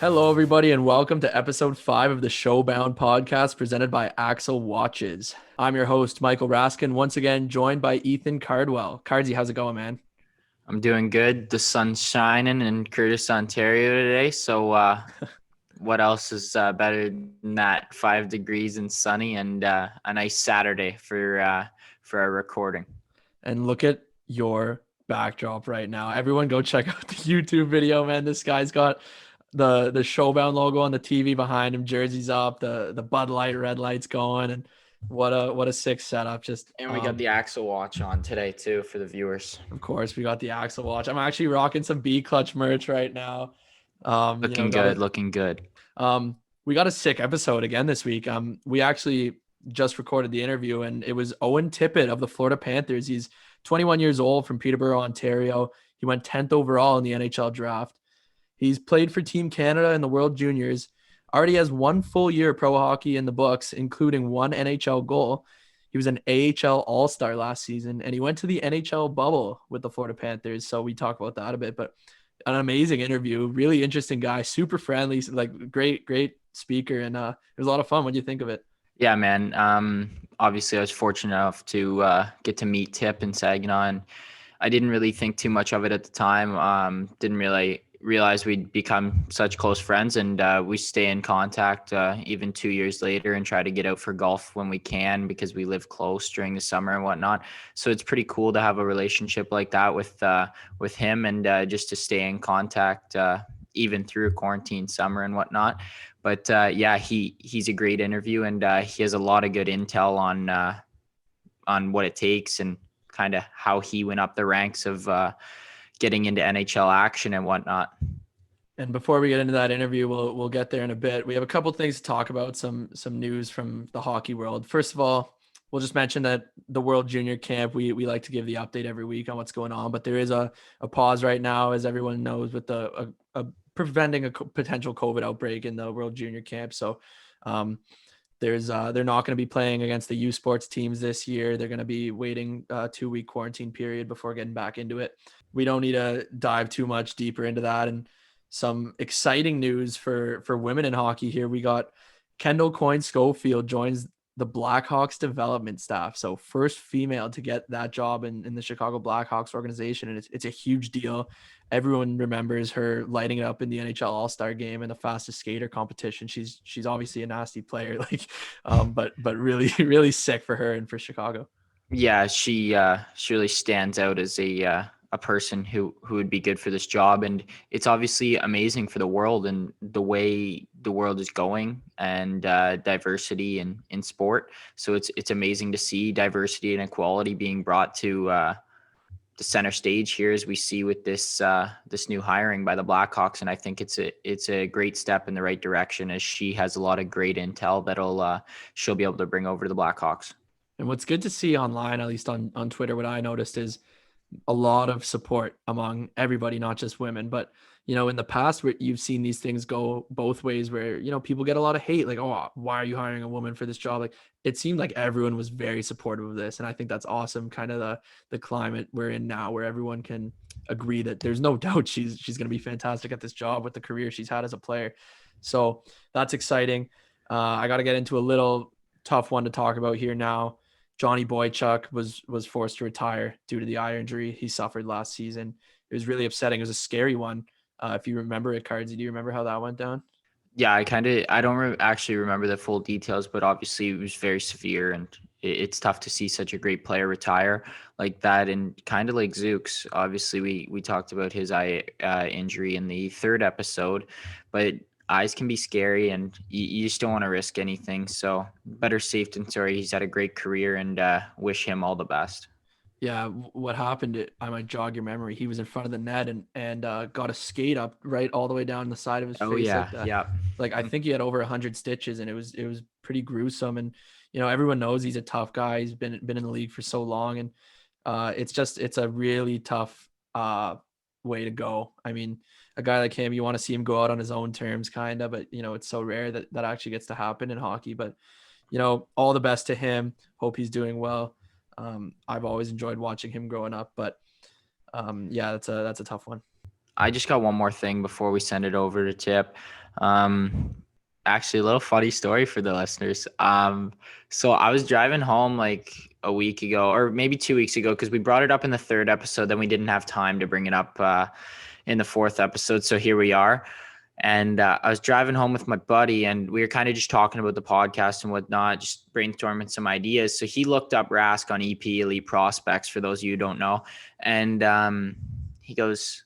Hello, everybody, and welcome to episode 5 of the Showbound podcast presented by Axel Watches. I'm your host, Michael Raskin, once again joined by Ethan Cardwell. Cardsy, how's it going, man? I'm doing good. The sun's shining in Curtis, Ontario today. So what else is better than that? 5 degrees and sunny and a nice Saturday for our recording. And look at your backdrop right now. Everyone go check out the YouTube video, man. This guy's got the Showbound logo on the TV behind him, jerseys up, the Bud Light red lights going, and what a sick setup. Just And we got the Axel watch on today too for the viewers. Of course, we got the Axel watch. I'm actually rocking some B Clutch merch right now. Looking good, looking good. We got a sick episode again this week. We actually just recorded the interview, and it was Owen Tippett of the Florida Panthers. He's 21 years old from Peterborough, Ontario. He went 10th overall in the NHL draft. He's played for Team Canada in the World Juniors. Already has one full year pro hockey in the books, including one NHL goal. He was an AHL All-Star last season, and he went to the NHL bubble with the Florida Panthers. So we talk about that a bit, but an amazing interview, really interesting guy, super friendly, like great speaker, and it was a lot of fun. What do you think of it? Yeah, man. Obviously, I was fortunate enough to get to meet Tip in Saginaw, and I didn't really think too much of it at the time. Didn't really realize we'd become such close friends, and we stay in contact even 2 years later and try to get out for golf when we can because we live close during the summer and whatnot. So it's pretty cool to have a relationship like that with him, and just to stay in contact even through quarantine summer and whatnot. But yeah, he's a great interview, and he has a lot of good intel on what it takes and kind of how he went up the ranks of getting into NHL action and whatnot. And before we get into that interview, we'll get there in a bit. We have a couple of things to talk about, some news from the hockey world. First of all, we'll just mention that the World Junior Camp, we like to give the update every week on what's going on, but there is a pause right now, as everyone knows, with the preventing a potential COVID outbreak in the World Junior Camp. So they're not going to be playing against the U Sports teams this year. They're going to be waiting a 2-week quarantine period before getting back into it. We don't need to dive too much deeper into that. And some exciting news for women in hockey here. We got Kendall Coyne Schofield joins the Blackhawks development staff. So first female to get that job in the Chicago Blackhawks organization. And it's a huge deal. Everyone remembers her lighting it up in the NHL All-Star game and the fastest skater competition. She's obviously a nasty player, but really, really sick for her and for Chicago. Yeah, she really stands out as a person who would be good for this job, and it's obviously amazing for the world and the way the world is going, and diversity in sport. So it's amazing to see diversity and equality being brought to the center stage here, as we see with this new hiring by the Blackhawks. And I think it's a great step in the right direction, as she has a lot of great intel that'll she'll be able to bring over to the Blackhawks. And what's good to see online, at least on Twitter, what I noticed is a lot of support among everybody, not just women. But in the past, where you've seen these things go both ways, where people get a lot of hate, like, oh, why are you hiring a woman for this job? Like, it seemed like everyone was very supportive of this, and I think that's awesome. Kind of the climate we're in now, where everyone can agree that there's no doubt she's going to be fantastic at this job with the career she's had as a player. So that's exciting. I got to get into a little tough one to talk about here now. Johnny Boychuk was forced to retire due to the eye injury he suffered last season. It was really upsetting. It was a scary one. If you remember it, Cardsy, do you remember how that went down? Yeah, I don't actually remember the full details, but obviously it was very severe, and it's tough to see such a great player retire like that. And kind of like Zooks, obviously we talked about his eye injury in the third episode, but eyes can be scary, and you just don't want to risk anything. So better safe than sorry. He's had a great career, and wish him all the best. Yeah, what happened? I might jog your memory. He was in front of the net and got a skate up right all the way down the side of his Oh face. yeah, yeah. Like I think he had over 100 stitches, and it was pretty gruesome. And everyone knows he's a tough guy. He's been in the league for so long, and it's a really tough way to go. I mean, a guy like him, you want to see him go out on his own terms, kind of, but it's so rare that actually gets to happen in hockey. But all the best to him. Hope he's doing well. I've always enjoyed watching him growing up, but yeah, that's a tough one. I just got one more thing before we send it over to Tip. Actually, a little funny story for the listeners. So I was driving home like a week ago, or maybe 2 weeks ago, because we brought it up in the third episode. Then we didn't have time to bring it up in the fourth episode. So here we are. And I was driving home with my buddy, and we were kind of just talking about the podcast and whatnot, just brainstorming some ideas. So he looked up Rask on EP Elite Prospects, for those of you who don't know. And he goes,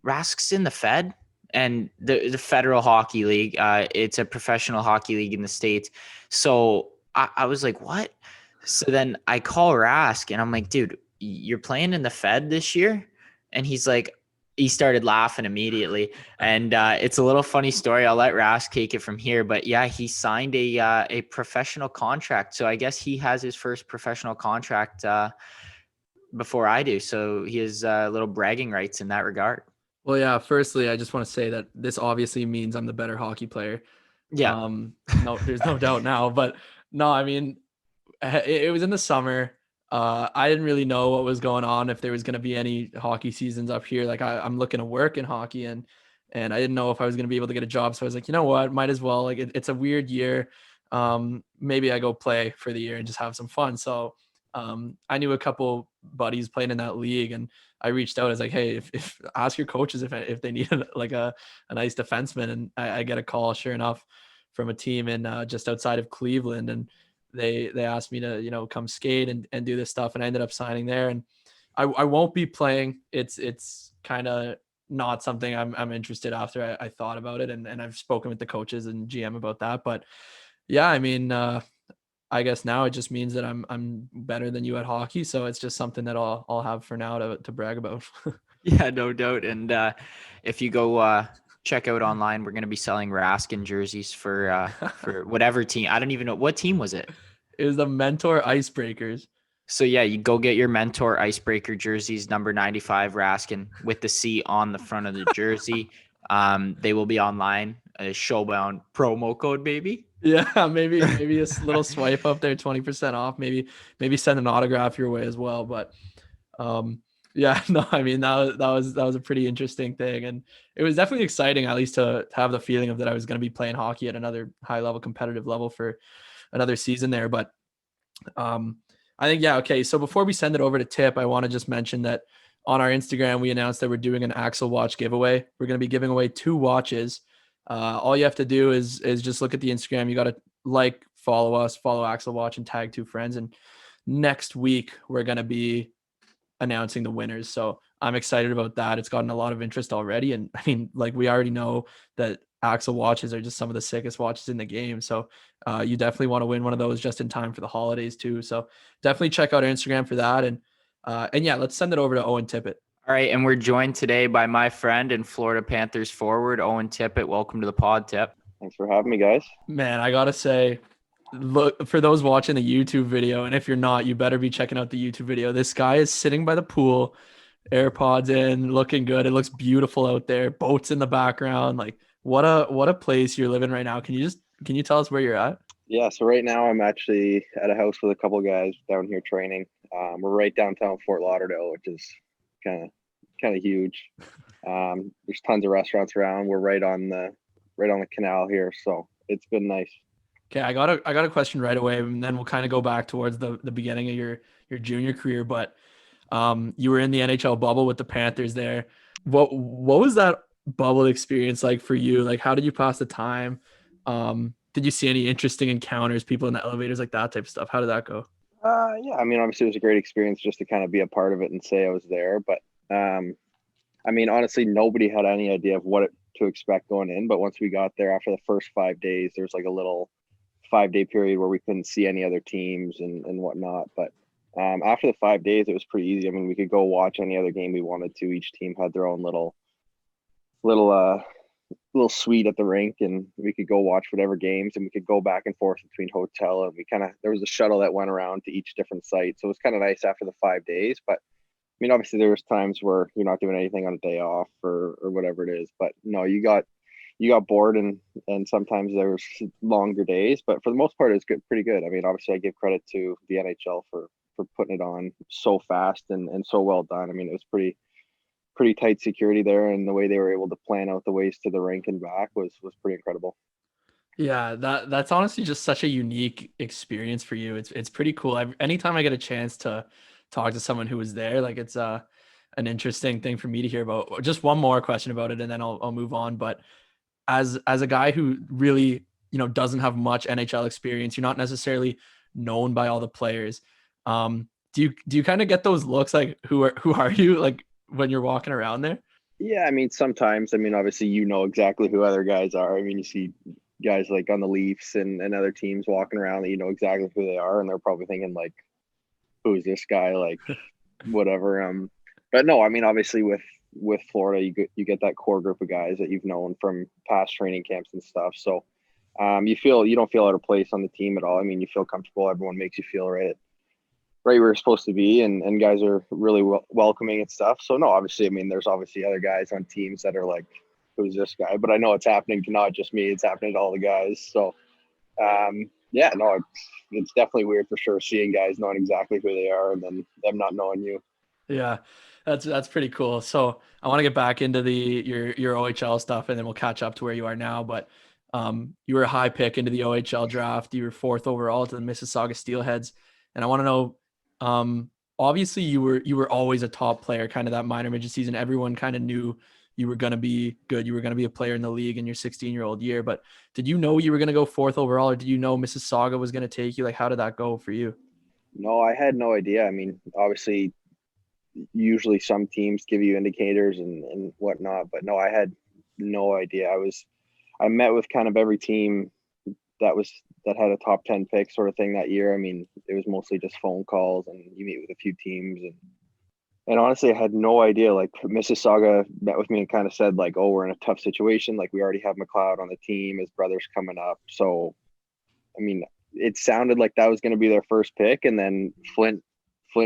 Rask's in the Fed and the Federal Hockey League. It's a professional hockey league in the States. So I was like, what? So then I call Rask and I'm like, dude, you're playing in the Fed this year? And he's like, he started laughing immediately. And it's a little funny story. I'll let Rask take it from here. But yeah, he signed a professional contract. So I guess he has his first professional contract before I do. So he has little bragging rights in that regard. Well, yeah, firstly, I just want to say that this obviously means I'm the better hockey player. Yeah. No, there's no doubt now, but no, I mean, it was in the summer. I didn't really know what was going on, if there was going to be any hockey seasons up here. Like I'm looking to work in hockey, and I didn't know if I was going to be able to get a job. So I was like, you know what, might as well. Like it's a weird year. Maybe I go play for the year and just have some fun. So I knew a couple buddies playing in that league, and I reached out. I was like, hey, if ask your coaches if they need like a nice defenseman, and I get a call, sure enough, from a team in just outside of Cleveland, and they asked me to come skate and do this stuff, and I ended up signing there. And I won't be playing. It's kind of not something I'm interested after I thought about it, and I've spoken with the coaches and GM about that. But yeah, I mean, I guess now it just means that I'm better than you at hockey, so it's just something that I'll have for now to brag about. Yeah, no doubt. And if you go check out online, we're going to be selling Raskin jerseys for whatever team. I don't even know what team was it. It was the Mentor Icebreakers. So yeah, you go get your Mentor Icebreaker jerseys, number 95 Raskin with the C on the front of the jersey. They will be online. Showbound promo code, baby. Yeah, maybe a little swipe up there, 20% off. Maybe send an autograph your way as well. But yeah, no, I mean that was a pretty interesting thing, and it was definitely exciting, at least to have the feeling of that I was going to be playing hockey at another high level competitive level for another season there. But I think, yeah, okay. So before we send it over to Tip, I want to just mention that on our Instagram we announced that we're doing an Axel watch giveaway. We're going to be giving away 2 watches. All you have to do is just look at the Instagram. You got to follow us, follow Axel Watch, and tag 2 friends. And next week we're going to be announcing the winners. So I'm excited about that. It's gotten a lot of interest already. And I mean, like, we already know that Axel watches are just some of the sickest watches in the game. So you definitely want to win one of those just in time for the holidays too. So definitely check out our Instagram for that. And yeah, let's send it over to Owen Tippett. All right, and we're joined today by my friend and Florida Panthers forward, Owen Tippett. Welcome to the pod, Tip. Thanks for having me, guys. Man, I gotta say, look, for those watching the YouTube video, and if you're not, you better be checking out the YouTube video. This guy is sitting by the pool, AirPods in, looking good. It looks beautiful out there. Boats in the background. Like, what a place you're living right now. Can you tell us where you're at? Yeah, so right now I'm actually at a house with a couple of guys down here training. We're right downtown Fort Lauderdale, which is kind of huge. There's tons of restaurants around. We're right on the canal here, so it's been nice. Okay, I got a question right away, and then we'll kind of go back towards the beginning of your junior career. But you were in the NHL bubble with the Panthers there. What was that bubble experience like for you? Like, how did you pass the time? Did you see any interesting encounters, people in the elevators, like that type of stuff? How did that go? Yeah, I mean, obviously it was a great experience just to kind of be a part of it and say I was there. But I mean, honestly, nobody had any idea of what to expect going in. But once we got there, after the first 5 days, there was like a little 5-day period where we couldn't see any other teams and whatnot. But after the 5 days, it was pretty easy. I mean, we could go watch any other game we wanted to. Each team had their own little suite at the rink, and we could go watch whatever games, and we could go back and forth between hotel, and there was a shuttle that went around to each different site. So it was kind of nice after the 5 days. But I mean, obviously there was times where you're not doing anything on a day off or whatever it is, but no, you got bored, and sometimes there was longer days, but for the most part it was pretty good. I mean, obviously I give credit to the NHL for putting it on so fast and so well done. I mean, it was pretty tight security there, and the way they were able to plan out the ways to the rink and back was pretty incredible. Yeah, that's honestly just such a unique experience for you. It's pretty cool. Anytime I get a chance to talk to someone who was there, like it's an interesting thing for me to hear about. Just one more question about it, and then I'll move on. But as a guy who really doesn't have much NHL experience, you're not necessarily known by all the players. Do you kind of get those looks like who are you, like when you're walking around there? Yeah, I mean, sometimes, I mean, obviously, exactly who other guys are. I mean, you see guys like on the Leafs and other teams walking around that you know exactly who they are, and they're probably thinking like, who's this guy? Like, whatever. But no, I mean, obviously with Florida, you get that core group of guys that you've known from past training camps and stuff. So you don't feel out of place on the team at all. I mean, you feel comfortable. Everyone makes you feel right where you're supposed to be, and guys are really welcoming and stuff. So no, obviously, I mean, there's obviously other guys on teams that are like, who's this guy? But I know it's happening to not just me; it's happening to all the guys. So yeah, no, it's definitely weird for sure seeing guys knowing exactly who they are and then them not knowing you. Yeah, that's pretty cool. So I want to get back into your OHL stuff, and then we'll catch up to where you are now. But you were a high pick into the OHL draft. You were 4th overall to the Mississauga Steelheads, and I want to know. Obviously, you were always a top player. Kind of that minor midget season, everyone kind of knew you were going to be good. You were going to be a player in the league in your 16-year-old year. But did you know you were going to go 4th overall, or did you know Mississauga was going to take you? Like, how did that go for you? No, I had no idea. I mean, obviously, usually some teams give you indicators and whatnot, but no, I had no idea. I met with kind of every team that had a top 10 pick sort of thing that year. I mean, it was mostly just phone calls and you meet with a few teams, and honestly, I had no idea. Like Mississauga met with me and kind of said like, oh, we're in a tough situation. Like we already have McLeod on the team, his brother's coming up. So, I mean, it sounded like that was going to be their first pick, and then Flint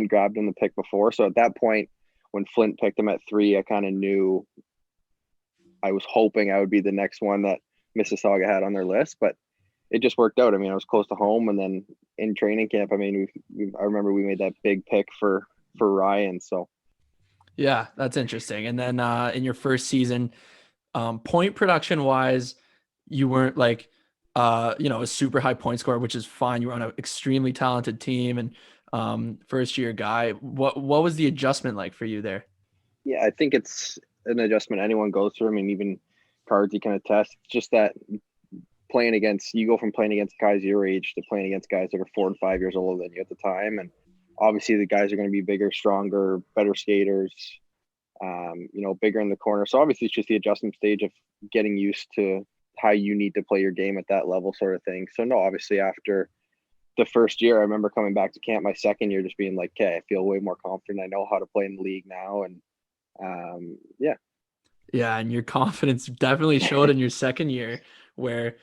grabbed him the pick before. So at that point, when Flint picked him at 3, I kind of knew I was hoping I would be the next one that Mississauga had on their list, but it just worked out. I mean, I was close to home, and then in training camp, I mean, I remember we made that big pick for Ryan. So Yeah, that's interesting. And then in your first season, point production wise, you weren't like a super high point scorer, which is fine. You were on an extremely talented team and first year guy. What was the adjustment like for you there? yeah, I think it's an adjustment anyone goes through. I mean, even Cards, you can attest. It's just that you go from playing against guys your age to playing against guys that are 4 and 5 years older than you at the time, and obviously the guys are going to be bigger, stronger, better skaters, bigger in the corner. So obviously it's just the adjustment stage of getting used to how you need to play your game at that level, sort of thing. So no, obviously after the first year, I remember coming back to camp my second year, just being like, okay, I feel way more confident. I know how to play in the league now, and yeah. Yeah, and your confidence definitely showed in your second year, where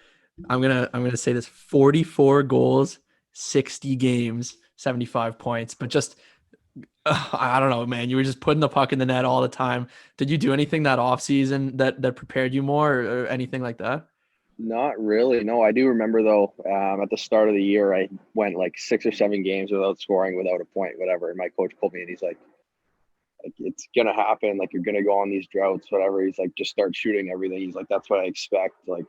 I'm gonna say this: 44 goals, 60 games, 75 points. But just I don't know, man. You were just putting the puck in the net all the time. Did you do anything that off season that prepared you more, or anything like that? Not really. No, I do remember though, at the start of the year, I went like 6 or 7 games without scoring, without a point, whatever. And my coach pulled me and he's like, it's going to happen. Like, you're going to go on these droughts, whatever. He's like, just start shooting everything. He's like, that's what I expect. Like,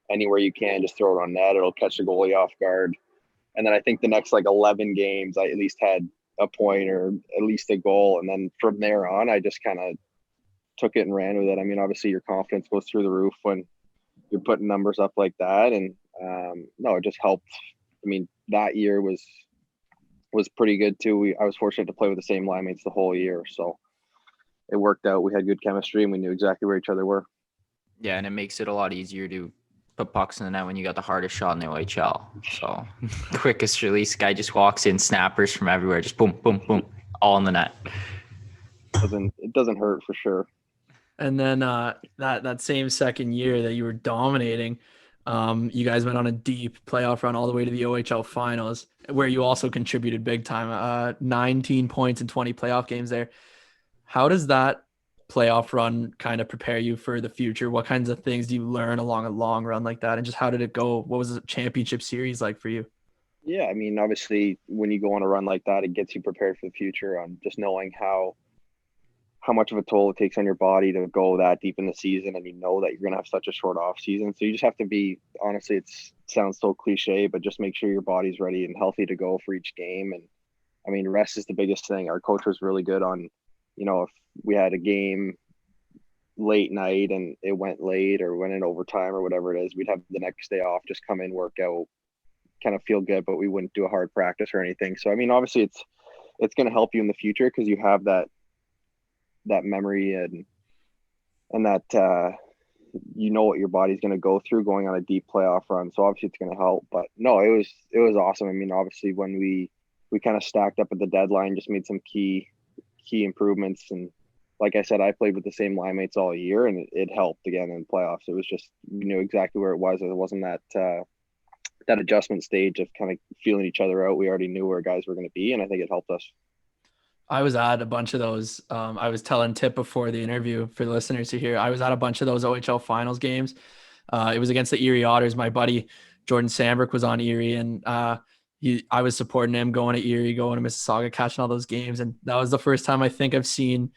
anywhere you can, just throw it on net. It'll catch the goalie off guard. And then I think the next like 11 games, I at least had a point or at least a goal. And then from there on, I just kind of took it and ran with it. I mean, obviously your confidence goes through the roof when you're putting numbers up like that. And no, it just helped. I mean, that year was pretty good too. I was fortunate to play with the same line mates the whole year. So it worked out. We had good chemistry and we knew exactly where each other were. Yeah, and it makes it a lot easier to put pucks in the net when you got the hardest shot in the OHL. So quickest release guy just walks in, snappers from everywhere, just boom, boom, boom, all in the net. It doesn't hurt for sure. And then that same second year that you were dominating, you guys went on a deep playoff run all the way to the OHL finals, where you also contributed big time, 19 points in 20 playoff games there. How does that playoff run kind of prepare you for the future? What kinds of things do you learn along a long run like that? And just how did it go? What was the championship series like for you? Yeah, I mean, obviously when you go on a run like that, it gets you prepared for the future on just knowing how how much of a toll it takes on your body to go that deep in the season, and you know that you're going to have such a short off season. So you just have to be, honestly, it sounds so cliche, but just make sure your body's ready and healthy to go for each game. And I mean, rest is the biggest thing. Our coach was really good on, if we had a game late night and it went late or went in overtime or whatever it is, we'd have the next day off, just come in, work out, kind of feel good, but we wouldn't do a hard practice or anything. So I mean, obviously it's going to help you in the future because you have that memory and that what your body's going to go through going on a deep playoff run. So obviously it's going to help. But no, it was awesome. I mean, obviously when we kind of stacked up at the deadline, just made some key improvements. And like I said, I played with the same line mates all year, and it helped again in the playoffs. It was just, we knew exactly where it was. It wasn't that adjustment stage of kind of feeling each other out. We already knew where guys were going to be, and I think it helped us. I was at a bunch of those. I was telling Tip before the interview for the listeners to hear. I was at a bunch of those OHL finals games. It was against the Erie Otters. My buddy Jordan Sandberg was on Erie, and I was supporting him going to Erie, going to Mississauga, catching all those games. And that was the first time I think I've seen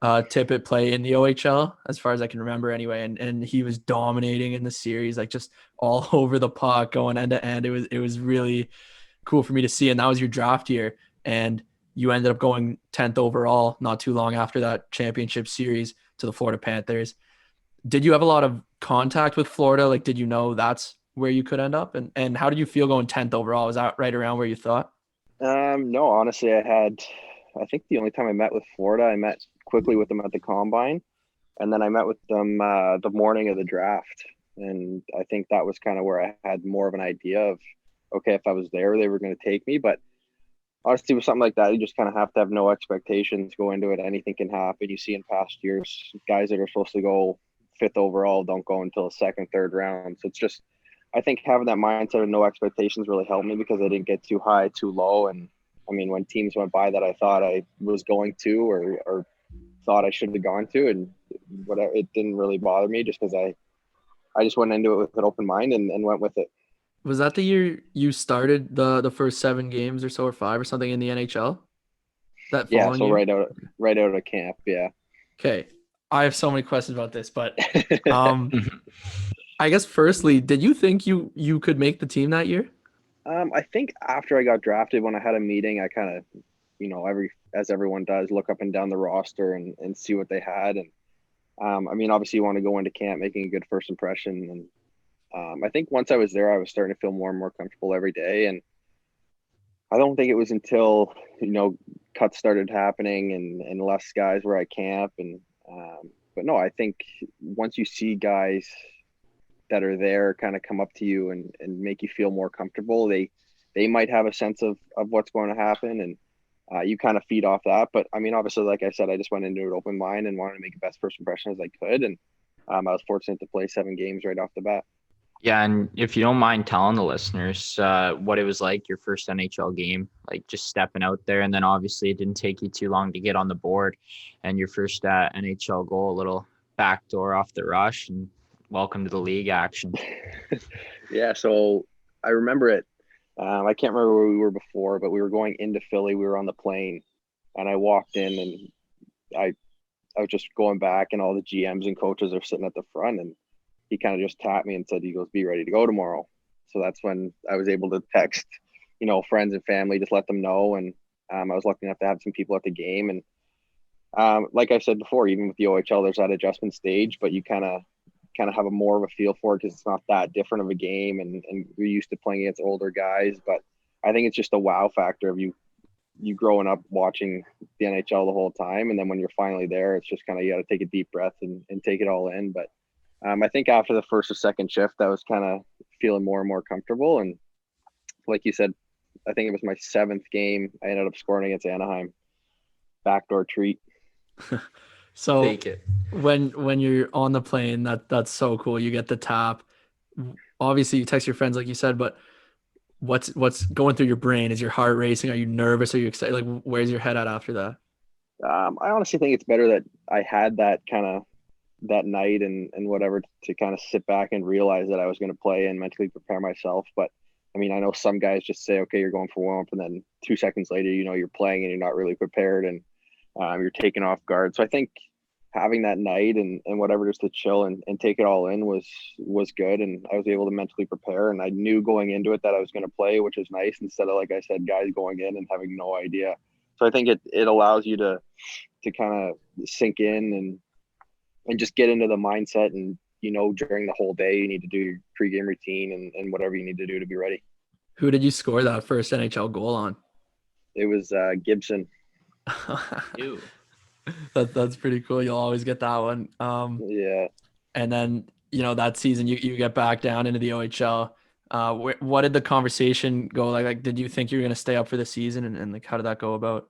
Tippett play in the OHL, as far as I can remember anyway. And he was dominating in the series, like just all over the puck, going end to end. It was really cool for me to see. And that was your draft year. And you ended up going 10th overall not too long after that championship series to the Florida Panthers. Did you have a lot of contact with Florida? Like, did you know that's where you could end up? And how did you feel going 10th overall? Was that right around where you thought? No, honestly, I think the only time I met with Florida, I met quickly with them at the combine, and then I met with them the morning of the draft. And I think that was kind of where I had more of an idea of, okay, if I was there, they were going to take me. But honestly, with something like that, you just kind of have to have no expectations, go into it. Anything can happen. You see in past years, guys that are supposed to go 5th overall don't go until the 2nd, 3rd round. So it's just, I think having that mindset of no expectations really helped me because I didn't get too high, too low. And I mean, when teams went by that I thought I was going to or thought I should have gone to, and whatever, it didn't really bother me just because I just went into it with an open mind and went with it. Was that the year you started the first 7 games or so, or 5 or something in the NHL? That Yeah, following so year? right out of camp, yeah. Okay. I have so many questions about this, but I guess firstly, did you think you could make the team that year? I think after I got drafted, when I had a meeting, I kind of, as everyone does, look up and down the roster and see what they had. And I mean, obviously you want to go into camp making a good first impression. And I think once I was there, I was starting to feel more and more comfortable every day. And I don't think it was until, cuts started happening and less guys were at camp. And, but no, I think once you see guys that are there kind of come up to you and make you feel more comfortable, they might have a sense of what's going to happen. And you kind of feed off that. But I mean, obviously, like I said, I just went into an open mind and wanted to make the best first impression as I could. And I was fortunate to play 7 games right off the bat. Yeah, and if you don't mind telling the listeners what it was like your first NHL game, like just stepping out there, and then obviously it didn't take you too long to get on the board, and your first NHL goal, a little backdoor off the rush, and welcome to the league action. Yeah, so I remember it. I can't remember where we were before, but we were going into Philly. We were on the plane, and I walked in, and I was just going back, and all the GMs and coaches are sitting at the front, and he kind of just tapped me and said, he goes, "Be ready to go tomorrow." So that's when I was able to text, friends and family, just let them know. And I was lucky enough to have some people at the game. And like I said before, even with the OHL, there's that adjustment stage, but you kind of have a more of a feel for it because it's not that different of a game. And you're used to playing against older guys. But I think it's just a wow factor of you growing up watching the NHL the whole time. And then when you're finally there, it's just kind of, you got to take a deep breath and take it all in. But I think after the first or second shift, I was kind of feeling more and more comfortable. And like you said, I think it was my 7th game. I ended up scoring against Anaheim. Backdoor treat. So Take it. when you're on the plane, that's so cool. You get the tap. Obviously, you text your friends, like you said, but what's going through your brain? Is your heart racing? Are you nervous? Are you excited? Like, where's your head at after that? I honestly think it's better that I had that kind of that night and whatever to kind of sit back and realize that I was going to play and mentally prepare myself. But I mean, I know some guys just say, okay, you're going for warm up, and then 2 seconds later, you're playing and you're not really prepared. And You're taken off guard. So I think having that night and whatever, just to chill and take it all in was good. And I was able to mentally prepare, and I knew going into it that I was going to play, which is nice, instead of, like I said, guys going in and having no idea. So I think it allows you to kind of sink in and just get into the mindset. And, during the whole day, you need to do your pregame routine and whatever you need to do to be ready. Who did you score that first NHL goal on? It was Gibson. Ew. That's pretty cool. You'll always get that one. Yeah. And then, that season you get back down into the OHL. What did the conversation go like? Did you think you were going to stay up for the season, and like, how did that go about?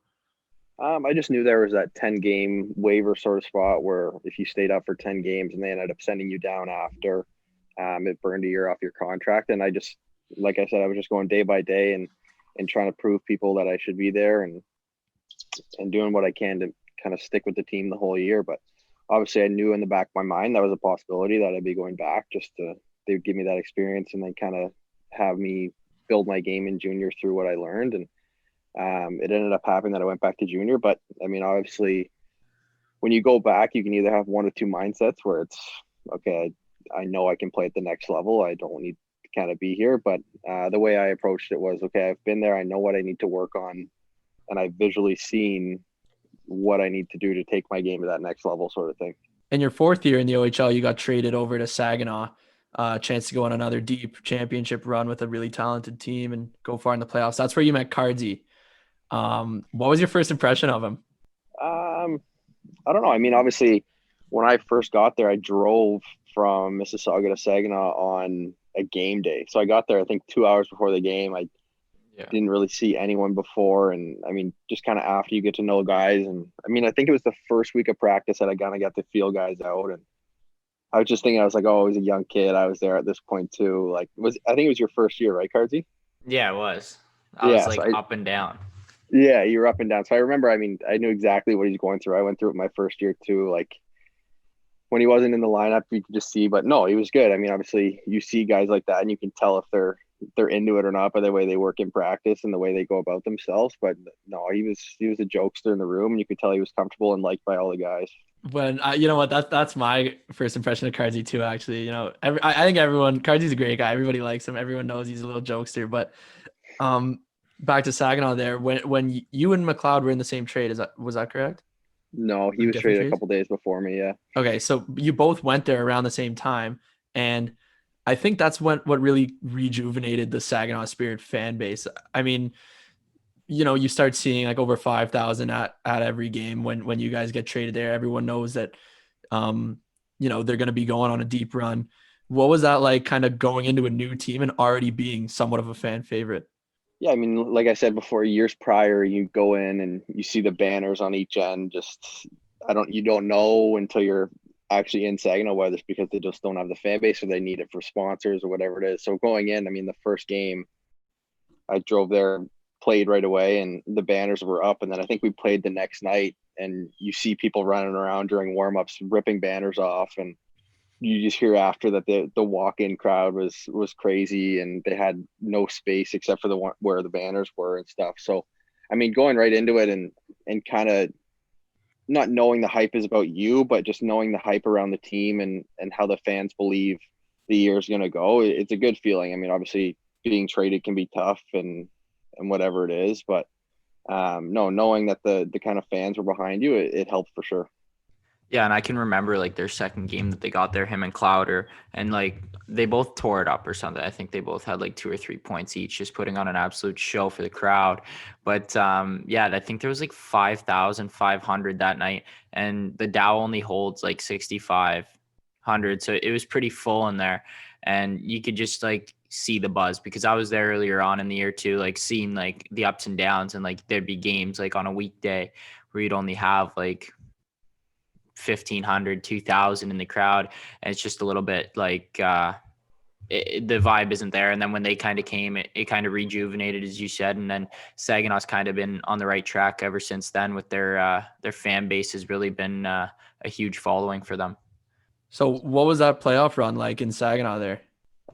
I just knew there was that 10-game waiver sort of spot where if you stayed up for 10 games and they ended up sending you down after, it burned a year off your contract. And I just, like I said, I was just going day by day and trying to prove people that I should be there and doing what I can to kind of stick with the team the whole year. But obviously I knew in the back of my mind that was a possibility that I'd be going back, they would give me that experience and then kind of have me build my game in junior through what I learned. And it ended up happening that I went back to junior. But I mean, obviously when you go back, you can either have one or two mindsets where it's, okay, I know I can play at the next level. I don't need to kind of be here. But the way I approached it was, okay, I've been there. I know what I need to work on, and I've visually seen what I need to do to take my game to that next level, sort of thing. In your fourth year in the OHL, you got traded over to Saginaw, a chance to go on another deep championship run with a really talented team and go far in the playoffs. That's where you met Cardsy. What was your first impression of him? I don't know. I mean, obviously, when I first got there, I drove from Mississauga to Saginaw on a game day. So I got there, I think, 2 hours before the game. I didn't really see anyone before. And I mean, just kind of after you get to know guys. And I mean, I think it was the first week of practice that I kind of got to feel guys out. And I was just thinking, I was like, oh, I was a young kid. I was there at this point too. Like, I think it was your first year, right, Cardsy? Yeah, it was. I was like up and down. Yeah, you were up and down. So I remember, I mean, I knew exactly what he's going through. I went through it my first year too. Like, when he wasn't in the lineup, you could just see, but no, he was good. I mean, obviously you see guys like that and you can tell if they're into it or not by the way they work in practice and the way they go about themselves. But no, he was a jokester in the room, and you could tell he was comfortable and liked by all the guys. When you know what, that's my first impression of Cardsy too, actually. I think Cardsy's a great guy. Everybody likes him. Everyone knows he's a little jokester. But back to Saginaw there, when you and McLeod were in the same trade, was that correct? No, he was traded a couple days before me. Yeah. Okay, so you both went there around the same time, and I think that's what really rejuvenated the Saginaw Spirit fan base. I mean, you start seeing like over 5,000 at every game when you guys get traded there. Everyone knows that, they're going to be going on a deep run. What was that like, kind of going into a new team and already being somewhat of a fan favorite? Yeah, I mean, like I said before, years prior, you go in and you see the banners on each end. You don't know until you're actually in Saginaw, whether it's because they just don't have the fan base or they need it for sponsors or whatever it is. So going in, I mean, the first game, I drove there, played right away, and the banners were up. And then I think we played the next night, and you see people running around during warmups, ripping banners off, and you just hear after that the walk-in crowd was crazy, and they had no space except for the one where the banners were and stuff. So, I mean, going right into it and kind of not knowing the hype is about you, but just knowing the hype around the team and how the fans believe the year's going to go, it's a good feeling. I mean, obviously being traded can be tough and whatever it is, but no, knowing that the kind of fans were behind you, it helped for sure. Yeah, and I can remember like their second game that they got there, him and Clowder, and like they both tore it up or something. I think they both had like 2 or 3 points each, just putting on an absolute show for the crowd. But I think there was like 5,500 that night, and the Dow only holds like 6,500, so it was pretty full in there, and you could just like see the buzz because I was there earlier on in the year too, like seeing like the ups and downs, and like there'd be games like on a weekday where you'd only have like 1,500, 2,000 in the crowd, and it's just a little bit like the vibe isn't there. And then when they kind of came, it kind of rejuvenated, as you said, and then Saginaw's kind of been on the right track ever since then with their fan base has really been a huge following for them. So what was that playoff run like in Saginaw there?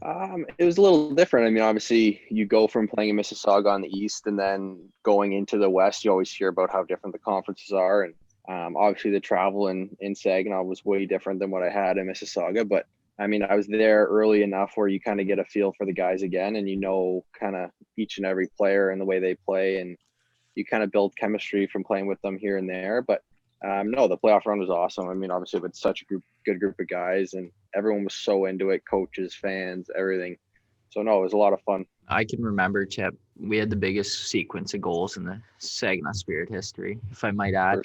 It was a little different. I mean, obviously, you go from playing in Mississauga on the east, and then going into the west. You always hear about how different the conferences are, and obviously, the travel in Saginaw was way different than what I had in Mississauga. But I mean, I was there early enough where you kind of get a feel for the guys again, and you know, kind of each and every player and the way they play, and you kind of build chemistry from playing with them here and there. But no, the playoff run was awesome. I mean, obviously, with such a good group of guys, and everyone was so into it, coaches, fans, everything. So no, it was a lot of fun. I can remember, Chip, we had the biggest sequence of goals in the Saginaw Spirit history, if I might add.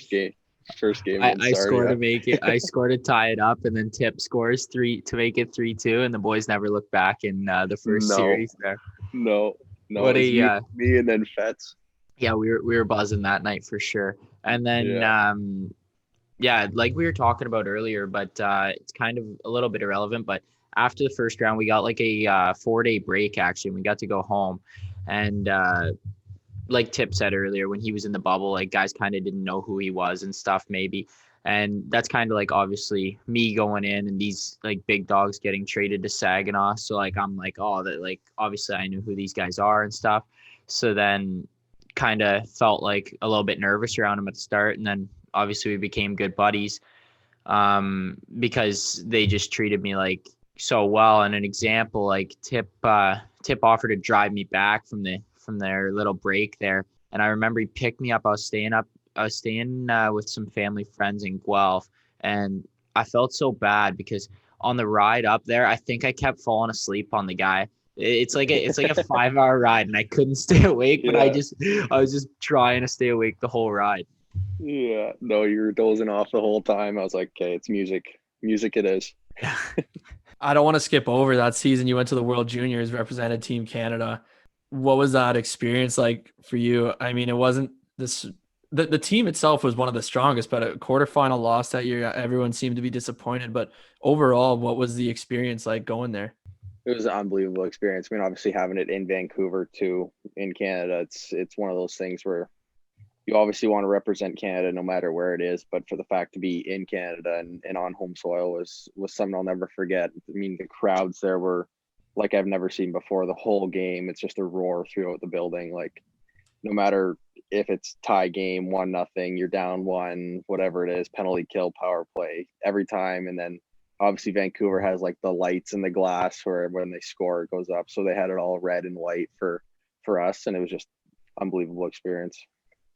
First game. I scored to make it. I scored to tie it up, and then Tip scores 3 to make it 3-2, and the boys never looked back in the first series there. No. What me and then Fetz. Yeah, we were buzzing that night for sure. And then like we were talking about earlier, but it's kind of a little bit irrelevant. But after the first round, we got like a 4-day break actually, and we got to go home. And like Tip said earlier, when he was in the bubble, like guys kind of didn't know who he was and stuff maybe. And that's kind of like obviously me going in and these like big dogs getting traded to Saginaw. So like I'm like, oh, that like obviously I knew who these guys are and stuff. So then kind of felt like a little bit nervous around him at the start, and then obviously we became good buddies because they just treated me like so well. And an example, like Tip offered to drive me back from their little break there, and I remember he picked me up. I was staying with some family friends in Guelph, and I felt so bad because on the ride up there, I think I kept falling asleep on the guy. It's like a 5-hour ride, and I couldn't stay awake, but I was just trying to stay awake the whole ride. Yeah, no, you were dozing off the whole time. I was like, okay, it's music it is. I don't want to skip over that season. You went to the World Juniors, represented Team Canada. What was that experience like for you? I mean, it wasn't this. The team itself was one of the strongest, but a quarterfinal loss that year, everyone seemed to be disappointed. But overall, what was the experience like going there? It was an unbelievable experience. I mean, obviously having it in Vancouver too, in Canada, it's one of those things where you obviously want to represent Canada no matter where it is, but for the fact to be in Canada and on home soil was something I'll never forget. I mean, the crowds there were like I've never seen before. The whole game, it's just a roar throughout the building. Like no matter if it's tie game, 1-0, you're down 1, whatever it is, penalty kill, power play, every time. And then obviously Vancouver has like the lights in the glass where when they score it goes up. So they had it all red and white for us, and it was just unbelievable experience.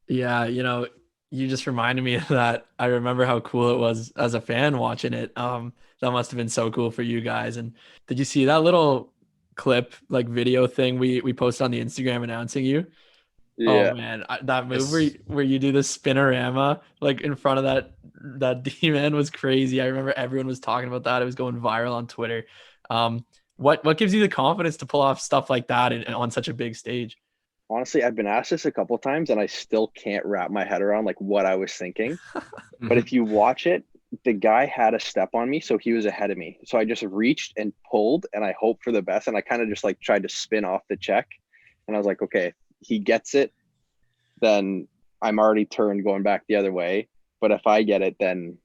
Yeah, you just reminded me of that. I remember how cool it was as a fan watching it. That must have been so cool for you guys. And did you see that little clip, like video thing we posted on the Instagram announcing you? Yeah. Oh man, that move where you do the spinorama like in front of that D-man was crazy. I remember everyone was talking about that. It was going viral on Twitter. What gives you the confidence to pull off stuff like that on such a big stage? Honestly, I've been asked this a couple of times and I still can't wrap my head around like what I was thinking. But if you watch it, the guy had a step on me, so he was ahead of me. So I just reached and pulled and I hoped for the best. And I kind of just like tried to spin off the check. And I was like, okay, he gets it, then I'm already turned going back the other way. But if I get it, then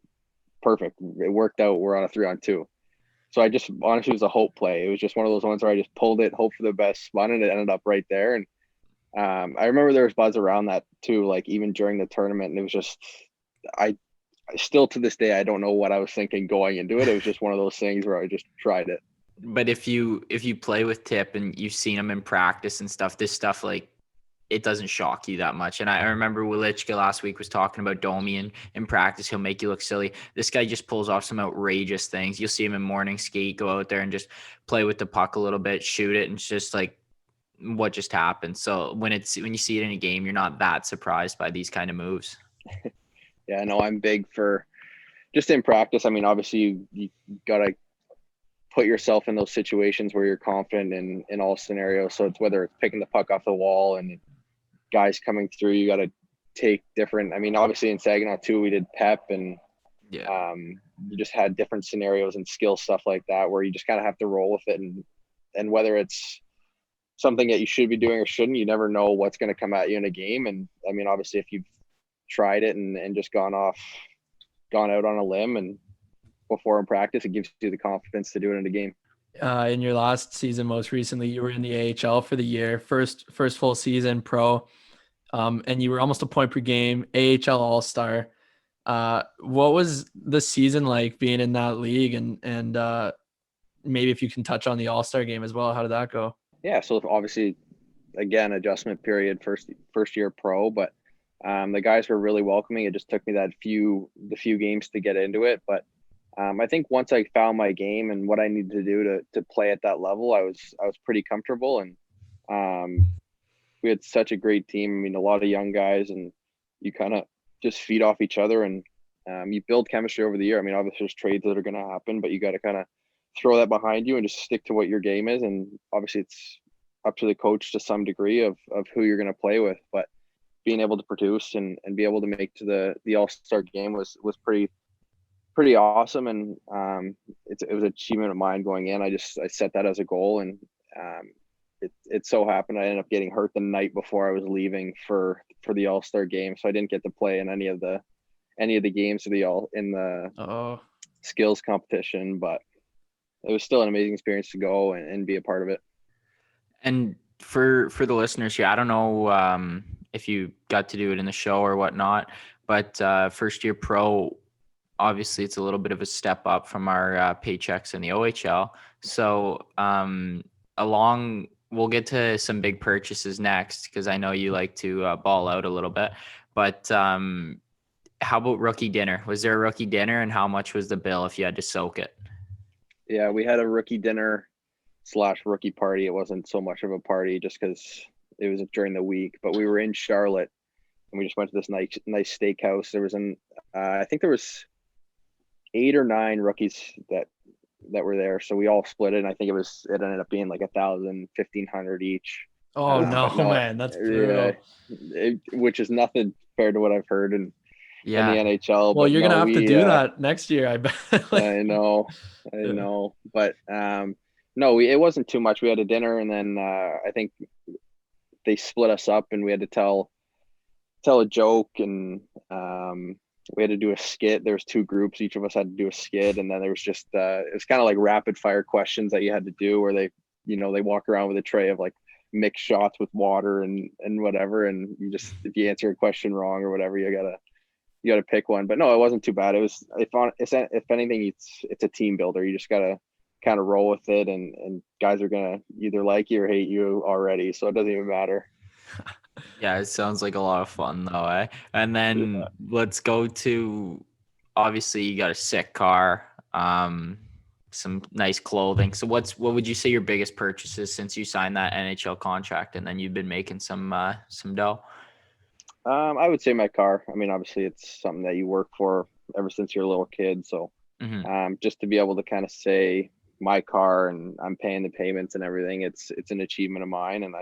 perfect. It worked out. We're on a 3-on-2. So I just honestly it was a hope play. It was just one of those ones where I just pulled it, hope for the best, spun, and it ended up right there. And I remember there was buzz around that too, like even during the tournament, and it was just I still to this day I don't know what I was thinking going into it. It was just one of those things where I just tried it. But if you play with Tip and you've seen him in practice and stuff, this stuff like it doesn't shock you that much. And I remember Wilichka last week was talking about Domi and in practice he'll make you look silly. This guy just pulls off some outrageous things. You'll see him in morning skate, go out there and just play with the puck a little bit, shoot it, and it's just like what just happened. So when you see it in a game, you're not that surprised by these kind of moves. Yeah, no, I'm big for just in practice. I mean, obviously you gotta put yourself in those situations where you're confident in all scenarios. So it's whether it's picking the puck off the wall and guys coming through, you got to take different. I mean, obviously in Saginaw too, we did PEP and you just had different scenarios and skill stuff like that where you just kind of have to roll with it. And whether it's something that you should be doing or shouldn't, you never know what's going to come at you in a game. And I mean, obviously if you've tried it and just gone out on a limb and before in practice, it gives you the confidence to do it in a game. In your last season, most recently, you were in the AHL for the year, first full season pro, and you were almost a point per game, AHL All-Star. What was the season like being in that league, and maybe if you can touch on the All-Star game as well, how did that go? Yeah, so obviously, again, adjustment period, first year pro, but the guys were really welcoming. It just took me the few games to get into it, but I think once I found my game and what I needed to do to play at that level, I was pretty comfortable, and we had such a great team. I mean, a lot of young guys, and you kind of just feed off each other, and you build chemistry over the year. I mean, obviously there's trades that are going to happen, but you got to kind of throw that behind you and just stick to what your game is. And obviously it's up to the coach to some degree of who you're going to play with, but being able to produce and be able to make to the All-Star game was pretty awesome. And it was an achievement of mine going in. I set that as a goal, and it so happened I ended up getting hurt the night before I was leaving for the All-Star game, so I didn't get to play in any of the games in the skills competition, but it was still an amazing experience to go and be a part of it. And for the listeners here, I don't know if you got to do it in the show or whatnot, but first year pro, obviously it's a little bit of a step up from our paychecks in the OHL. So we'll get to some big purchases next, because I know you like to ball out a little bit, but how about rookie dinner? Was there a rookie dinner, and how much was the bill if you had to soak it? Yeah, we had a rookie dinner / rookie party. It wasn't so much of a party just because it was during the week, but we were in Charlotte and we just went to this nice steakhouse. There was I think there was 8 or 9 rookies that were there, so we all split it, and I think it ended up being like 1,000, 1,500 each. No, man, that's brutal. Which is nothing compared to what I've heard in the NHL. Well, you're gonna have to do that next year, I bet. I know, but no, it wasn't too much. We had a dinner, and then I think they split us up, and we had to tell a joke, and we had to do a skit. There was 2 groups. Each of us had to do a skit, and then there was just it was kind of like rapid fire questions that you had to do, where they walk around with a tray of like mixed shots with water and whatever, and you just, if you answer a question wrong or whatever, you gotta pick one. But no, it wasn't too bad. It was, if anything, it's a team builder. You just gotta kind of roll with it, and guys are gonna either like you or hate you already, so it doesn't even matter. Yeah, it sounds like a lot of fun though, eh? And then let's go to, obviously you got a sick car, some nice clothing. So what would you say your biggest purchases since you signed that NHL contract, and then you've been making some dough? I would say my car. I mean, obviously it's something that you work for ever since you're a little kid. So just to be able to kind of say my car, and I'm paying the payments and everything, it's an achievement of mine. And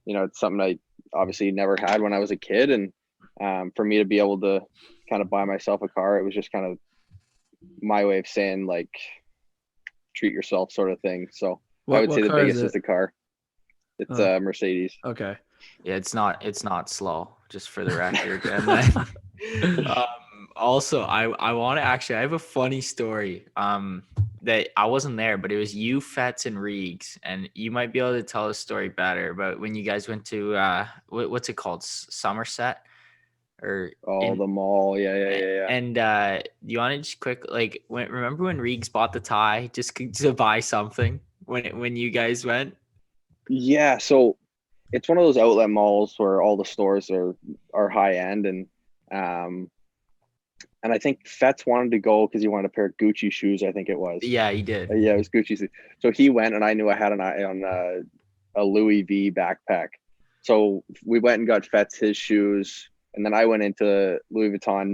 it's something I obviously never had when I was a kid. And for me to be able to kind of buy myself a car, it was just kind of my way of saying like, treat yourself sort of thing. So I would say the biggest is the car. It's a Mercedes. Okay. Yeah, it's not slow, just for the record. And then also I have a funny story that I wasn't there, but it was you, Fetz, and Reegs, and you might be able to tell the story better. But when you guys went to what's it called, Somerset, or the mall, yeah. And you want to just quick, like, remember when Reegs bought the tie just to buy something when you guys went? Yeah, so it's one of those outlet malls where all the stores are high end, and I think Fetz wanted to go because he wanted a pair of Gucci shoes, I think it was. Yeah, he did. Yeah, it was Gucci. So he went, and I knew I had an eye on a Louis V backpack. So we went and got Fetz his shoes, and then I went into Louis Vuitton,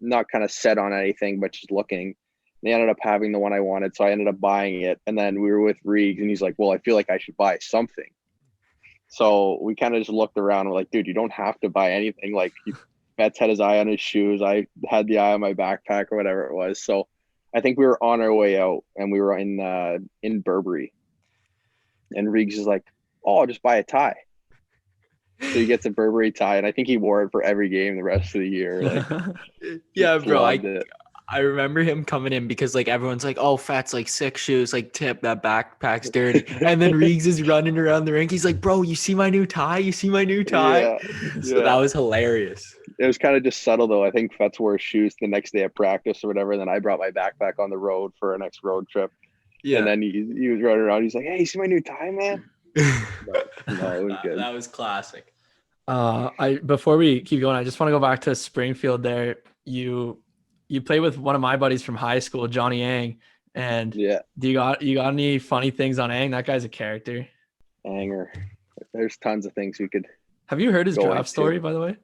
not kind of set on anything, but just looking. They ended up having the one I wanted, so I ended up buying it. And then we were with Reegs, and he's like, well, I feel like I should buy something. So we kind of just looked around. We're like, dude, you don't have to buy anything. Like, Fetz had his eye on his shoes. I had the eye on my backpack or whatever it was. So I think we were on our way out, and we were in Burberry. And Reegs is like, oh, I'll just buy a tie. So he gets a Burberry tie, and I think he wore it for every game the rest of the year. Like, yeah, bro. I remember him coming in because like everyone's like, oh, Fat's like 6 shoes, like Tip, that backpack's dirty. And then Reegs is running around the rink. He's like, bro, you see my new tie? You see my new tie? Yeah, So that was hilarious. it was kind of just subtle though. I think Fetz wore shoes the next day at practice or whatever. And then I brought my backpack on the road for our next road trip. Yeah. And then he was running around. He's like, "Hey, you see my new tie, man?" But, no, it was good. That was classic. Before we keep going, I just want to go back to Springfield there. You played with one of my buddies from high school, Johnny Ang. And Yeah, you got any funny things on Ang? That guy's a character. Anger. There's tons of things we could. Have you heard his Go draft into. story, by the way?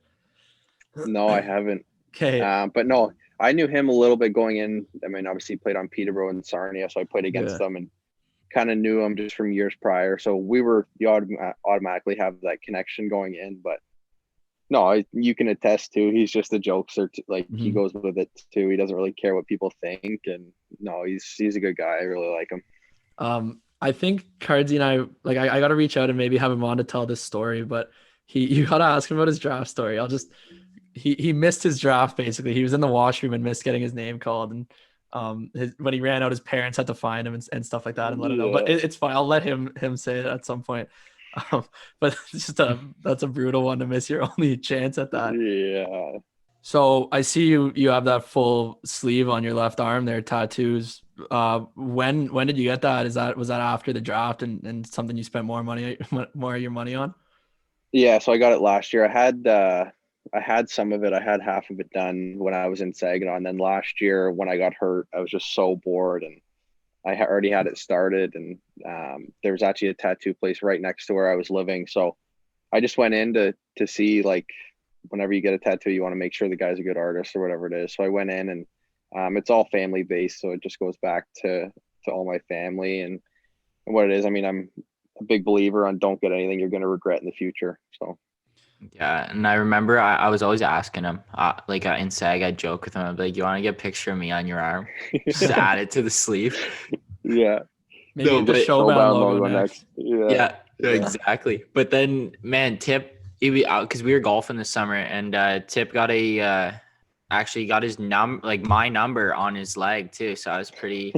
No, I haven't. Okay. But no, I knew him a little bit going in. I mean, obviously he played on Peterborough and Sarnia, so I played against them and kind of knew him just from years prior. So you automatically have that connection going in. But no, you can attest to he's just a jokester. He goes with it too. He doesn't really care what people think. And no, he's a good guy. I really like him. I think Cardsy and I got to reach out and maybe have him on to tell this story, but you got to ask him about his draft story. He missed his draft. Basically, he was in the washroom and missed getting his name called. And when he ran out, his parents had to find him and stuff like that and let him know, but it's fine. I'll let him say it at some point. But it's just that's a brutal one to miss your only chance at that. Yeah. So I see you have that full sleeve on your left arm there, tattoos. When did you get that? Was that after the draft and something you spent more of your money on? Yeah, so I got it last year. I had some of it. I had half of it done when I was in Saginaw, and then last year when I got hurt, I was just so bored, and I already had it started. And there was actually a tattoo place right next to where I was living, so I just went in to see, like, whenever you get a tattoo, you want to make sure the guy's a good artist or whatever it is. So I went in, and it's all family based, so it just goes back to all my family and what it is. I mean, I'm a big believer on don't get anything you're going to regret in the future. So. Yeah, and I remember I was always asking him, in SAG, I'd joke with him. I'd be like, you want to get a picture of me on your arm? Just add it to the sleeve. Yeah. Maybe the Showbound logo next. Yeah, exactly. But then, man, Tip, because we were golfing this summer, and Tip got actually got his my number on his leg too. So I was pretty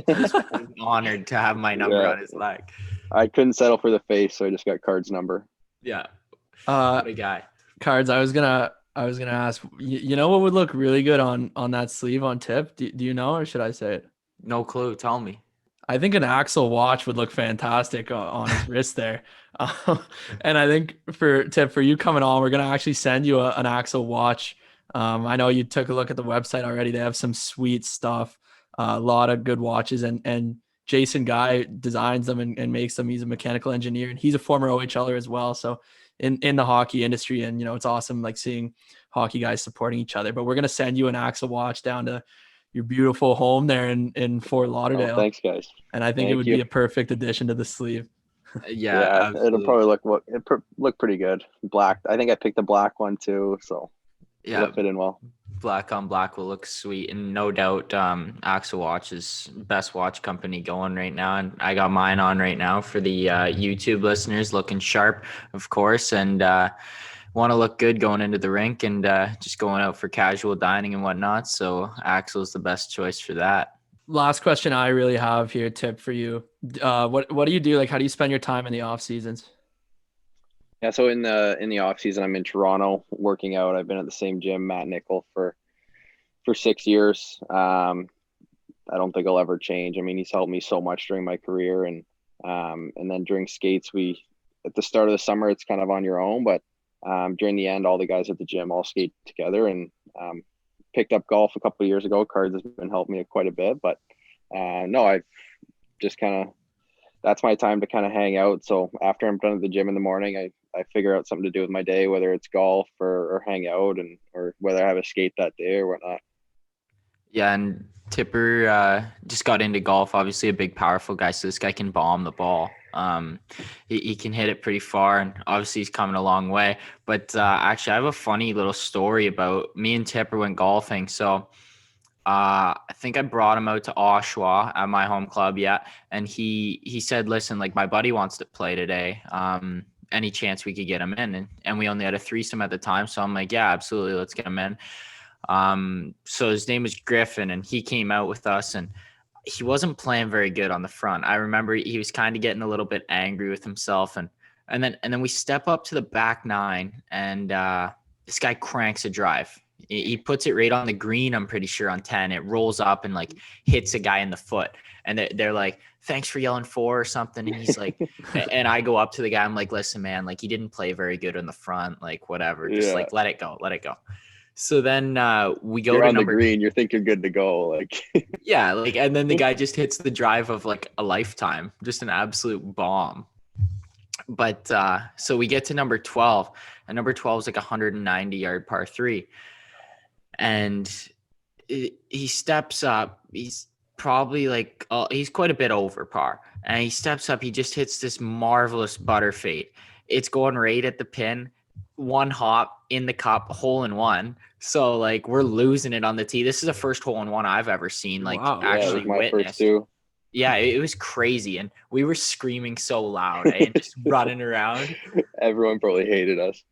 honored to have my number on his leg. I couldn't settle for the face, so I just got Card's number. Yeah. What a guy. Cards. I was gonna ask. You know what would look really good on that sleeve on Tip? Do you know, or should I say it? No clue. Tell me. I think an Axel watch would look fantastic on his wrist there. And I think for Tip, for you coming on, we're gonna actually send you an Axel watch. I know you took a look at the website already. They have some sweet stuff, a lot of good watches, and Jason Guy designs them and makes them. He's a mechanical engineer, and he's a former OHLer as well. So in the hockey industry, and it's awesome like seeing hockey guys supporting each other. But we're gonna send you an Axel watch down to your beautiful home there in Fort Lauderdale. Oh, thanks, guys. And I think it would be a perfect addition to the sleeve. Yeah, it'll probably look pretty good. Black. I think I picked the black one too, so yeah, it'll fit in well. Black on black will look sweet, and no doubt Axel Watch is best watch company going right now, and I got mine on right now for the YouTube listeners, looking sharp, of course, and want to look good going into the rink and just going out for casual dining and whatnot. So Axel's the best choice for that. Last question I really have here, Tip, for you. What do you do? Like, how do you spend your time in the off seasons? Yeah, so in the off season, I'm in Toronto working out. I've been at the same gym, Matt Nickel, for 6 years. I don't think I'll ever change. I mean, he's helped me so much during my career, and then during skates, at the start of the summer, it's kind of on your own, but during the end, all the guys at the gym all skate together, and picked up golf a couple of years ago. Cards has been helping me quite a bit, but no, I've just that's my time to kind of hang out. So after I'm done at the gym in the morning, I figure out something to do with my day, whether it's golf or hang out, or whether I have a skate that day or whatnot. Yeah, and Tipper just got into golf, obviously a big, powerful guy, so this guy can bomb the ball. He can hit it pretty far, and obviously he's coming a long way. But actually, I have a funny little story about me and Tipper went golfing. So I think I brought him out to Oshawa at my home club, and he said, listen, like, my buddy wants to play today. Any chance we could get him in? And we only had a threesome at the time, so I'm like, yeah, absolutely, let's get him in. So his name was Griffin, and he came out with us, and he wasn't playing very good on the front. I remember he was kind of getting a little bit angry with himself, and then we step up to the back nine, and this guy cranks a drive. He puts it right on the green, I'm pretty sure, on 10. It rolls up and like hits a guy in the foot. And they're like, thanks for yelling for or something. And he's like, and I go up to the guy. I'm like, listen, man, like he didn't play very good in the front, like whatever. Just like, let it go. So then we go You're to on the number green. You think you're good to go. Like, yeah, like, and then the guy just hits the drive of like a lifetime, just an absolute bomb. But so we get to number 12, and number 12 is like 190-yard par 3. And he steps up. He's probably like, he's quite a bit over par. And he steps up. He just hits this marvelous butter fade. It's going right at the pin. One hop in the cup, hole in one. So like we're losing it on the tee. This is the first hole in one I've ever seen. Like Wow. actually it was my witnessed. first too. Yeah, it was crazy, and we were screaming so loud and just running around. Everyone probably hated us.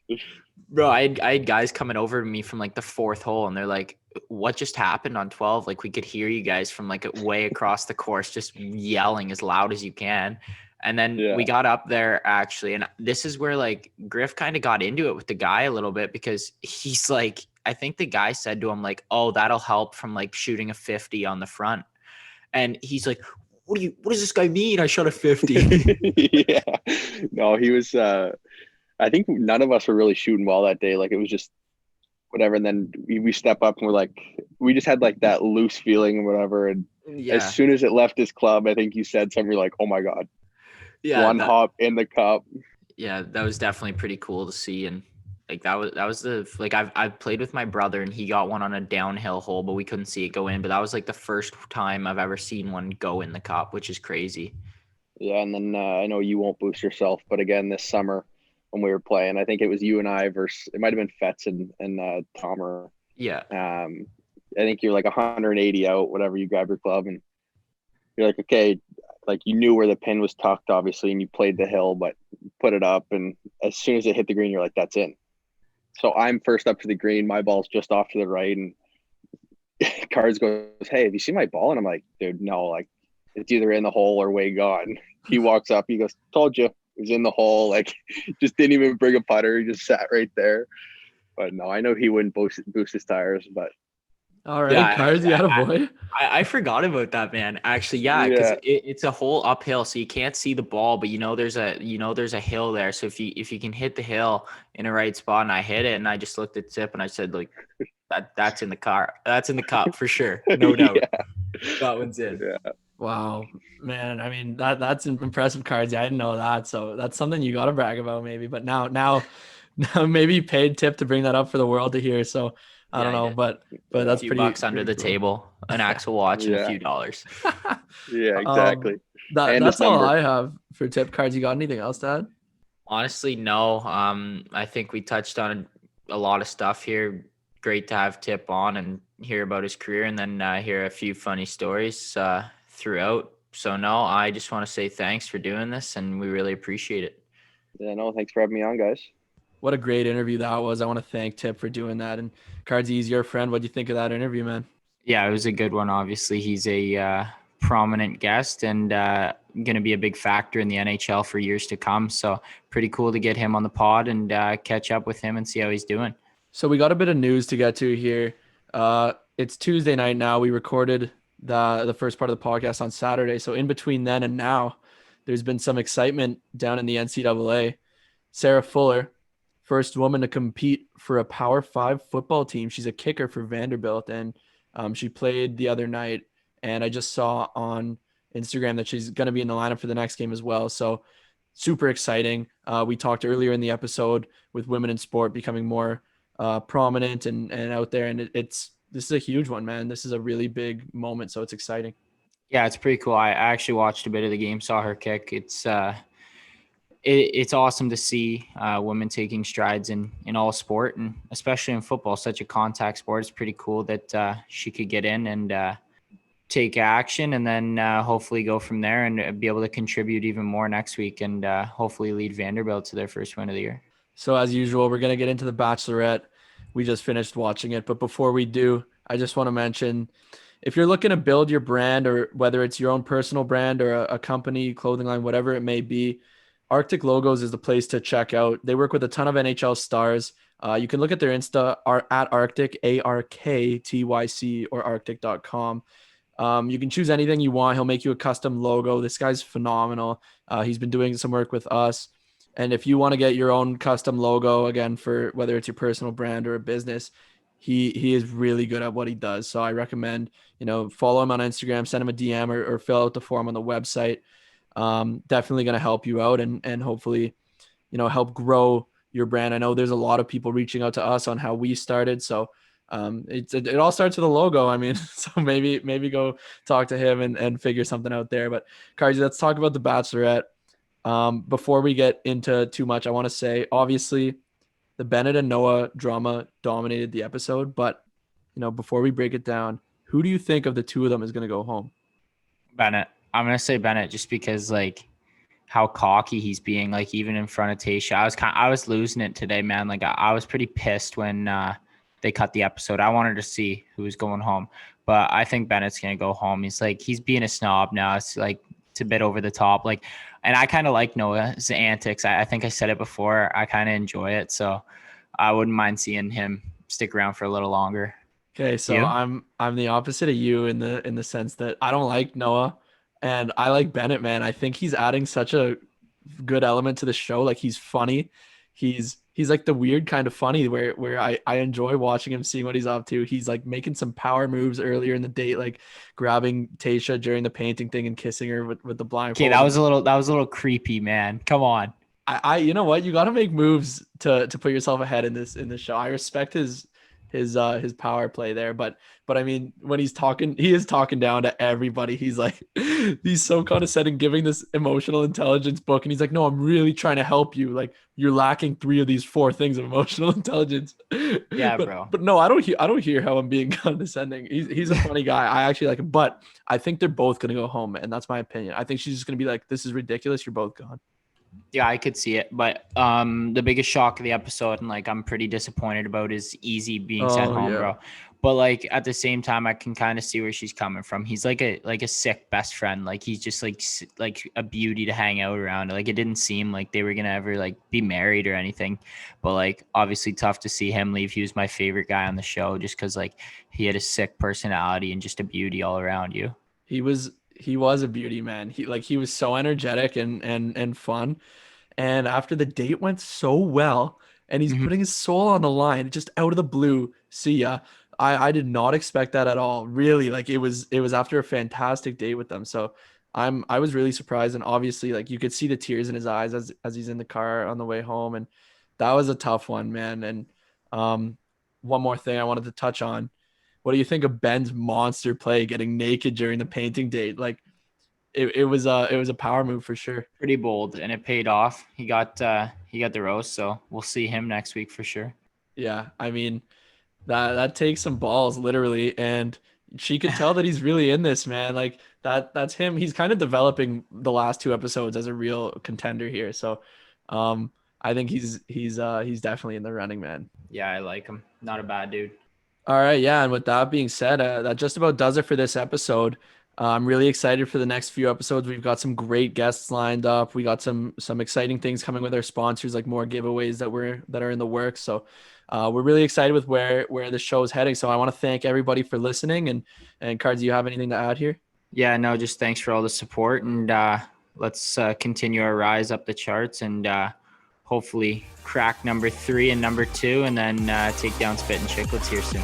Bro, I had guys coming over to me from like the 4th hole, and they're like, what just happened on 12? Like we could hear you guys from like way across the course just yelling as loud as you can. And then we got up there actually, and this is where like Griff kind of got into it with the guy a little bit, because he's like, I think the guy said to him like, oh, that'll help from like shooting a 50 on the front. And he's like, what does this guy mean? I shot a 50. Yeah. No, he was, I think none of us were really shooting well that day. Like it was just whatever. And then we step up and we're like, we just had like that loose feeling and whatever. And as soon as it left his club, I think you said something, you're like, oh my God. Yeah. One hop in the cup. Yeah, that was definitely pretty cool to see. And like that was the, like I've played with my brother, and he got one on a downhill hole, but we couldn't see it go in. But that was like the first time I've ever seen one go in the cup, which is crazy. Yeah. And then I know you won't boost yourself, but again, this summer when we were playing, I think it was you and I versus, it might've been Fetz and Tomer. Yeah. I think you're like 180 out, whatever, you grab your club and you're like, okay, like you knew where the pin was tucked, obviously, and you played the hill, but put it up. And as soon as it hit the green, you're like, that's in. So I'm first up to the green. My ball's just off to the right. And Cards goes, hey, have you seen my ball? And I'm like, dude, no, like it's either in the hole or way gone. He walks up, he goes, told you. It was in the hole. Like just didn't even bring a putter. He just sat right there. But no, I know he wouldn't boost his tires, but all right, yeah, Cards, you had a boy. I forgot about that, man. Actually, yeah, because it's a whole uphill, so you can't see the ball, but there's a hill there. So if you can hit the hill in a right spot, and I hit it, and I just looked at Tip and I said like, that's in the car, that's in the cup for sure, no doubt. That one's in. Yeah. Wow, man. I mean that's impressive, Cards. Yeah, I didn't know that, so that's something you got to brag about maybe. But now maybe you paid Tip to bring that up for the world to hear. So. I don't know, but that's pretty $2 under the table, an Axel watch, and a few dollars. Yeah, exactly. That's all I have for Tip. Cards. You got anything else to add? Honestly, no. I think we touched on a lot of stuff here. Great to have Tip on and hear about his career, and then hear a few funny stories throughout. So no, I just want to say thanks for doing this, and we really appreciate it. Yeah, no, thanks for having me on, guys. What a great interview that was. I want to thank Tip for doing that. And Cards, he's your friend. What do you think of that interview, man? Yeah, it was a good one. Obviously, he's a prominent guest and going to be a big factor in the NHL for years to come. So pretty cool to get him on the pod and catch up with him and see how he's doing. So we got a bit of news to get to here. It's Tuesday night now. We recorded the first part of the podcast on Saturday. So in between then and now, there's been some excitement down in the NCAA. Sarah Fuller, first woman to compete for a Power 5 football team. She's a kicker for Vanderbilt, and she played the other night. And I just saw on Instagram that she's going to be in the lineup for the next game as well. So super exciting. We talked earlier in the episode with women in sport becoming more prominent and out there. And this is a huge one, man. This is a really big moment. So it's exciting. Yeah, it's pretty cool. I actually watched a bit of the game, saw her kick. It's awesome to see women taking strides in all sport, and especially in football, such a contact sport. It's pretty cool that she could get in and take action, and then hopefully go from there and be able to contribute even more next week, and hopefully lead Vanderbilt to their first win of the year. So as usual, we're going to get into the Bachelorette. we just finished watching it. But before we do, I just want to mention, if you're looking to build your brand, or whether it's your own personal brand or a company, clothing line, whatever it may be, Arctic Logos is the place to check out. They work with a ton of NHL stars. You can look at their Insta at Arctic, ARKTYC, or arctic.com. You can choose anything you want. He'll make you a custom logo. This guy's phenomenal. He's been doing some work with us. And if you want to get your own custom logo, again, for whether it's your personal brand or a business, he is really good at what he does. So I recommend, follow him on Instagram, send him a DM, or fill out the form on the website. Definitely going to help you out and hopefully, help grow your brand. I know there's a lot of people reaching out to us on how we started. So it all starts with a logo. I mean, so maybe go talk to him and figure something out there. But Cardi, let's talk about the Bachelorette. Before we get into too much, I want to say, obviously, the Bennett and Noah drama dominated the episode. But, before we break it down, who do you think of the two of them is going to go home? Bennett. I'm going to say Bennett just because, like, how cocky he's being, like, even in front of Tayshia. I was losing it today, man. Like, I was pretty pissed when they cut the episode. I wanted to see who was going home. But I think Bennett's going to go home. He's being a snob now. It's a bit over the top. Like, and I kind of like Noah's antics. I think I said it before. I kind of enjoy it. So I wouldn't mind seeing him stick around for a little longer. Okay, so You? I'm the opposite of you in the sense that I don't like Noah and I like Bennett, man. I think he's adding such a good element to the show. Like, he's funny. He's like the weird kind of funny where I enjoy watching him, seeing what he's up to. He's like making some power moves earlier in the date, like grabbing Tayshia during the painting thing and kissing her with the blindfold. Okay, that was a little creepy, man. Come on. I you know what? You got to make moves to put yourself ahead in this show. I respect his power play there, but I mean, when he's talking, he is talking down to everybody. He's like, he's so condescending, giving this emotional intelligence book, and he's like, no, I'm really trying to help you. Like, you're lacking 3 of these 4 things of emotional intelligence. Yeah, but, bro. But no, I don't hear how I'm being condescending. He's a funny guy. I actually like him, but I think they're both gonna go home, and that's my opinion. I think she's just gonna be like, this is ridiculous. You're both gone. Yeah, I could see it, but the biggest shock of the episode, and like I'm pretty disappointed about, is Easy being sent home, bro. But like at the same time, I can kind of see where she's coming from. He's like a sick best friend. Like, he's just like a beauty to hang out around. Like, it didn't seem like they were gonna ever like be married or anything. But like, obviously tough to see him leave. He was my favorite guy on the show just because like he had a sick personality and just a beauty all around you. He was a beauty, man. He was so energetic and fun. And after the date went so well, and he's putting his soul on the line, just out of the blue. See ya. I did not expect that at all. Really, like, it was after a fantastic date with them. So I was really surprised, and obviously, like, you could see the tears in his eyes as he's in the car on the way home, and that was a tough one, man. And one more thing I wanted to touch on. What do you think of Ben's monster play, getting naked during the painting date? Like, it was a power move for sure. Pretty bold, and it paid off. He got the roast, so we'll see him next week for sure. Yeah, I mean, that takes some balls, literally, and she could tell that he's really in this, man. Like, that's him. He's kind of developing the last 2 episodes as a real contender here. So, I think he's definitely in the running, man. Yeah, I like him. Not a bad dude. All right, yeah, and with that being said, that just about does it for this episode. I'm really excited for the next few episodes. We've got some great guests lined up. We got some exciting things coming with our sponsors, like more giveaways that are in the works. So we're really excited with where the show is heading. So I want to thank everybody for listening. And Cards, do you have anything to add here? Yeah, no, just thanks for all the support, and let's continue our rise up the charts and hopefully crack number 3 and number 2, and then take down Spit and Chicklets here soon.